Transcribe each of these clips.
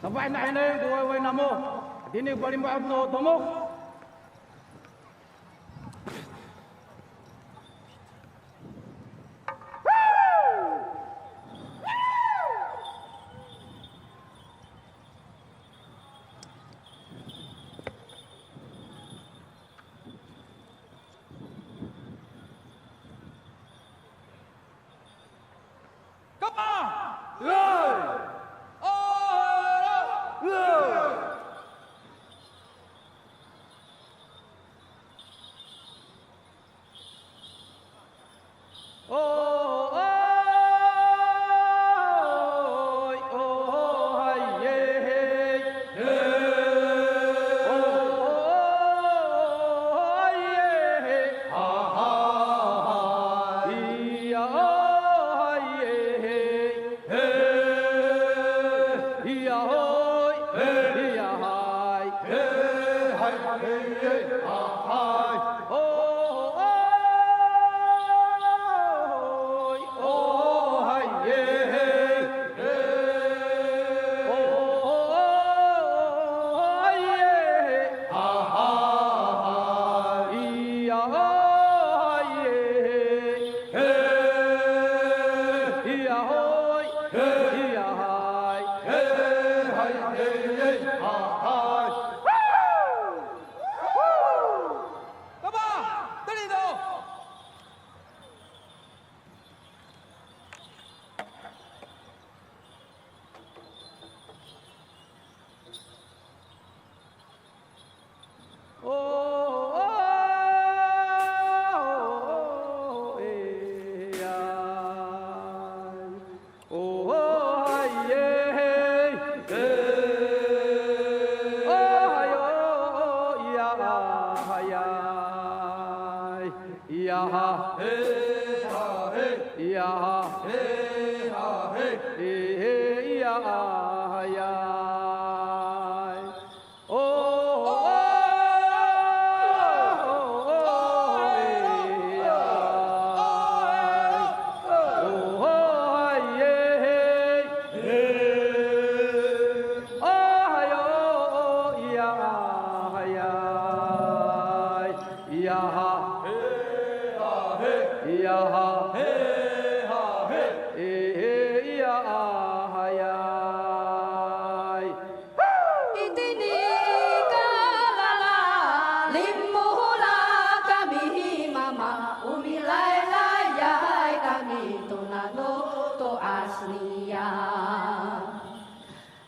Sampai nak ini dua namo. Dini paling maaf no tomo.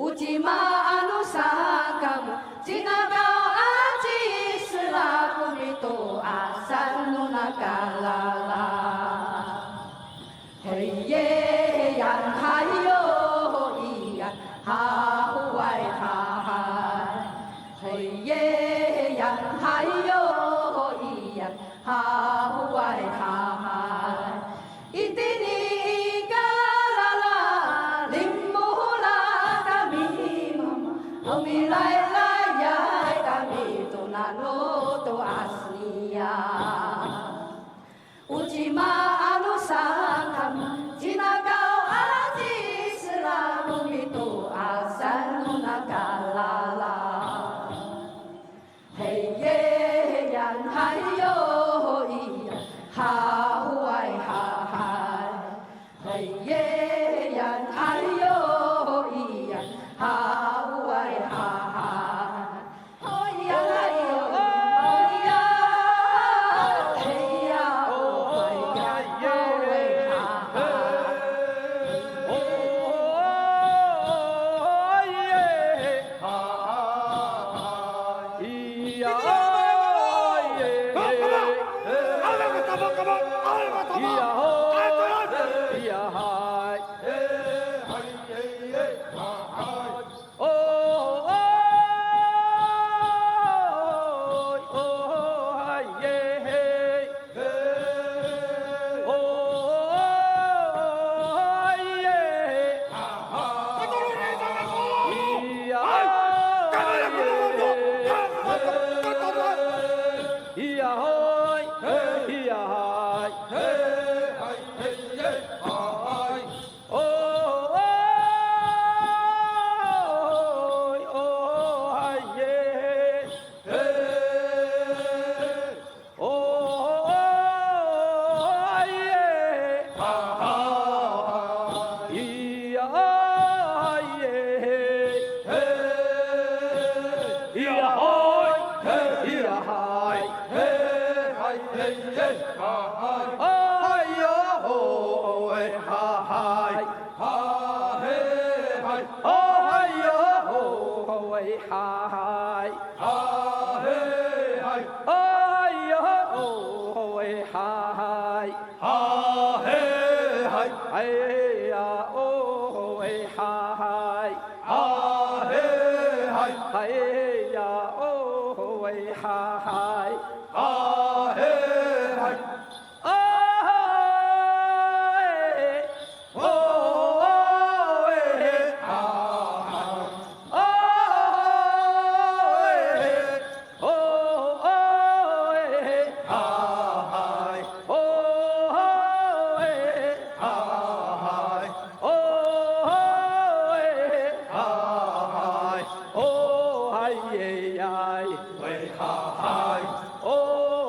Ujima anu sakamu Jinaga aji selaku itu asal nunakalala Heye yan hayo iyan hahuai hahai Heye yan hayo 노도 아스니야 우지마 아누상감 지나가오 아지 슬라무미도 아산 누나 갈라라 헤예얀 하요 이야 하후아이 하하이 헤예얀 하요 이야 하후아이 하하이 허이야 하요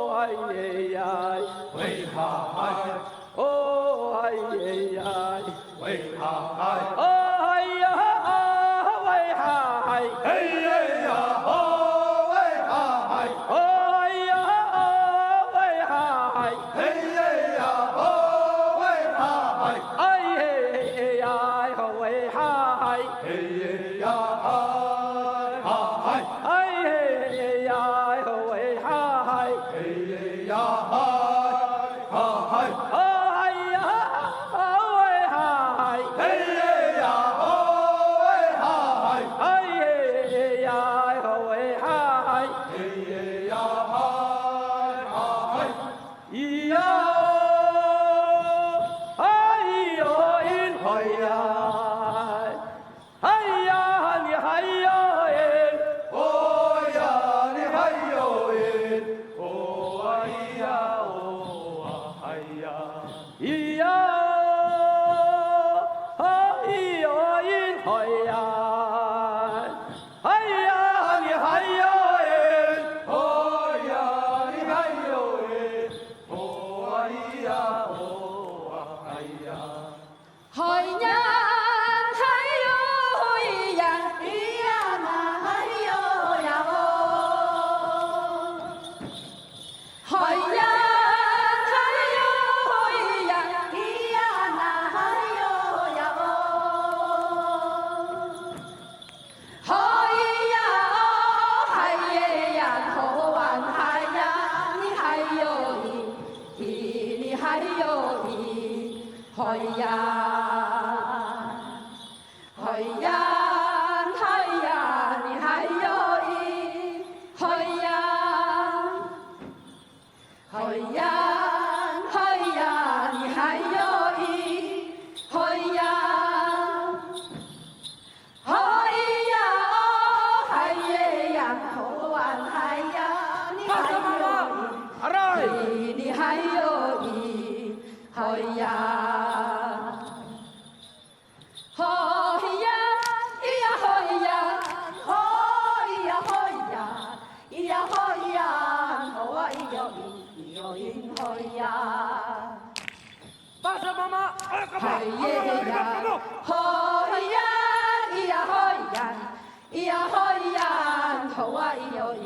허이야 헤야 오하이야 하후아이 하하이 이야 哟因嘿呀，大声妈妈，哎，干嘛？嘿耶呀，嘿呀，咿呀嘿呀，咿呀嘿呀，头啊咿哟因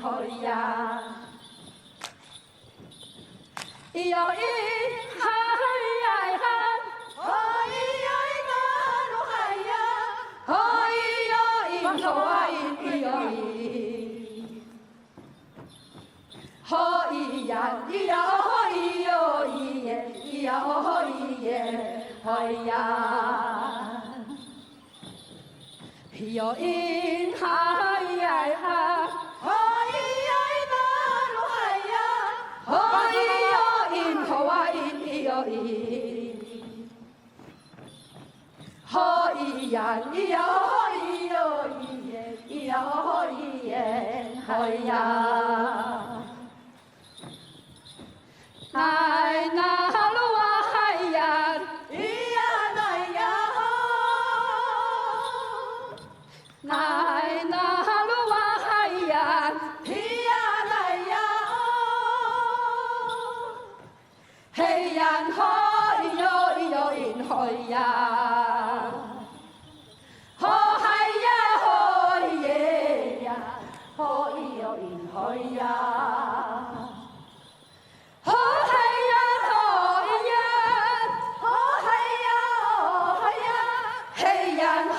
嘿呀，咿哟因嘿呀哈，嘿呀那罗嗨呀，嘿哟因头啊因咿哟因，嘿呀咿呀嘿哟咿耶咿呀嘿耶嘿呀。哟因嗨呀哈，嗨呀那罗嗨呀，嗨哟因头啊因哟因，嗨呀咿呀嗨哟咿耶咿呀咿耶嗨呀，奶那罗啊嗨呀，咿呀奶呀。奶那罗哇嗨呀，咿呀来呀，嘿呀嗨哟咿哟因嘿呀，吼嗨呀吼耶呀，吼咿哟因嘿呀，吼嗨呀吼呀，吼嗨呀吼嗨呀，嘿呀吼。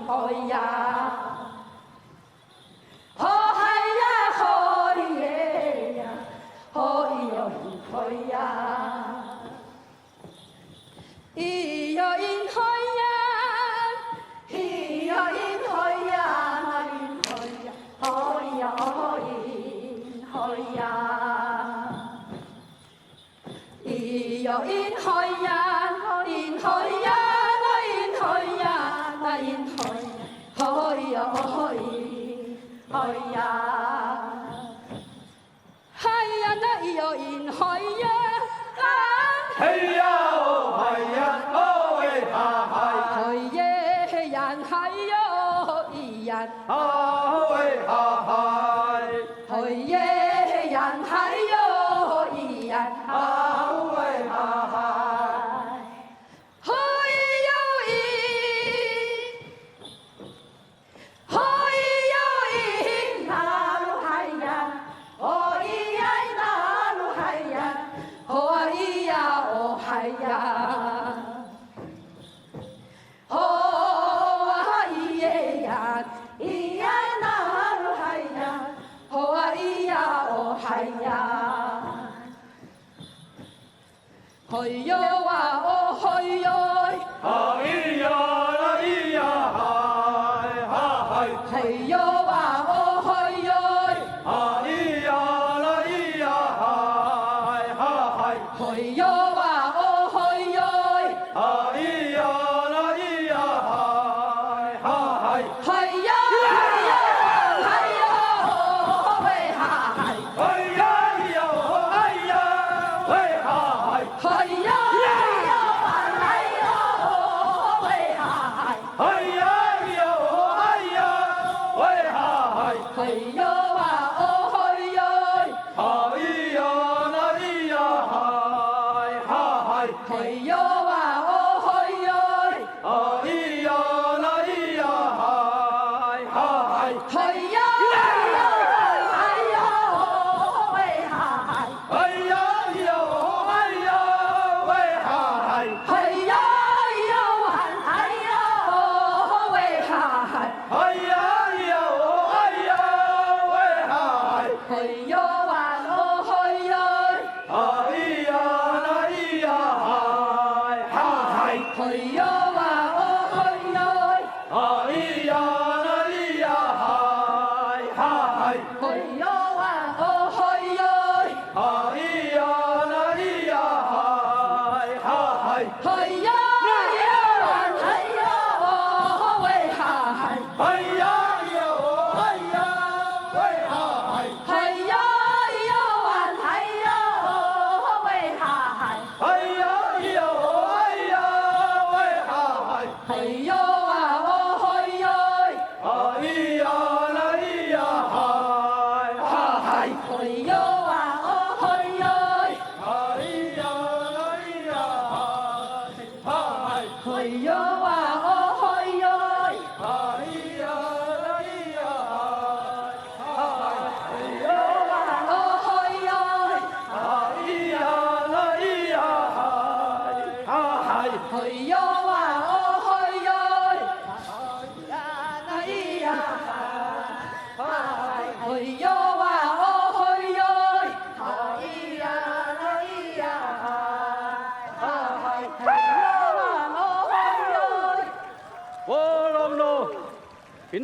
嘿呀，吼嗨呀，吼耶呀，吼哟因嘿呀，咿哟因嘿呀，咿哟因嘿呀，那因嘿呀，吼哟因嘿呀，咿哟因嘿呀，因嘿呀，那因嘿呀，那因嘿呀。嘿呀嘿，嘿呀，嘿呀那咿哟因嘿呀，嘿呀哦，嘿呀哦，喂哈嗨，嘿耶嘿呀嘿哟咿呀，啊喂哈嗨，嘿耶嘿呀嘿哟咿呀，啊喂哈嗨，嘿哟咿，嘿哟咿那罗嗨呀，哦咿呀那罗嗨呀，哦咿呀哦嗨呀，哦啊咿耶呀，咿呀那罗嗨呀，哦啊咿呀哦嗨呀，嘿哟啊哦嘿哟，啊咿呀啦咿呀嗨，哈嗨，嘿哟啊哦嘿哟，啊咿呀啦咿呀嗨，哈嗨，嘿哟啊哦嘿哟，啊咿呀啦咿呀嗨，哈嗨，嘿呀嘿呀嘿呀哦喂哈嗨，哎呀咿呀哦哎呀喂哈嗨，嘿呀嘿呀哎呀哦喂哈嗨，哎呀咿呀哦哎呀喂哈嗨。嘿哟啊哦嘿哟，啊咿呀啦咿呀嗨，哈嗨，嘿哟啊哦嘿哟，啊咿呀啦咿呀嗨，哈嗨，嘿呀嘿呀哎呀哦喂哈嗨。哎呀咿呀哦哎呀喂哈嗨，嘿呀呀哇，哎呀哦喂哈嗨，哎呀咿呀哦哎呀喂哈嗨，嘿哟哇哦嘿哟，啊咿呀啦咿呀嗨，哈嗨，嘿哟哇哦嘿哟，啊咿呀啦咿呀嗨，哈嗨。嘿哟哇哦嘿哟，啊咿呀啦咿呀嗨，哈嗨，嘿呀呀哇，哎呀哦喂哈嗨，哎呀咿呀哦哎呀喂哈嗨，嘿呀呀哇，哎呀哦喂哈嗨，哎呀咿呀哦哎呀喂哈嗨，嘿哟哇哦嘿哟。啊咿呀啦咿呀嗨，哈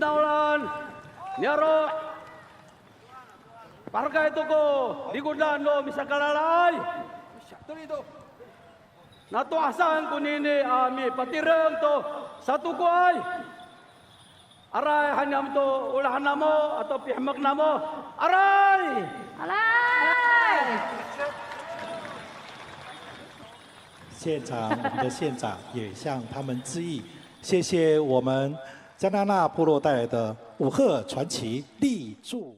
Inaulan, Niaro, Parkay ito ko, ligudan no, misakalalay. Natuasan ko nini ami patireng to sa tukoy. Aray hanyam to ulahan na mo atau pihmak na mo. Aray! Alay! 现场，我们的县长也向他们致意，谢谢我们加拿大部落带来的五鹤传奇立柱。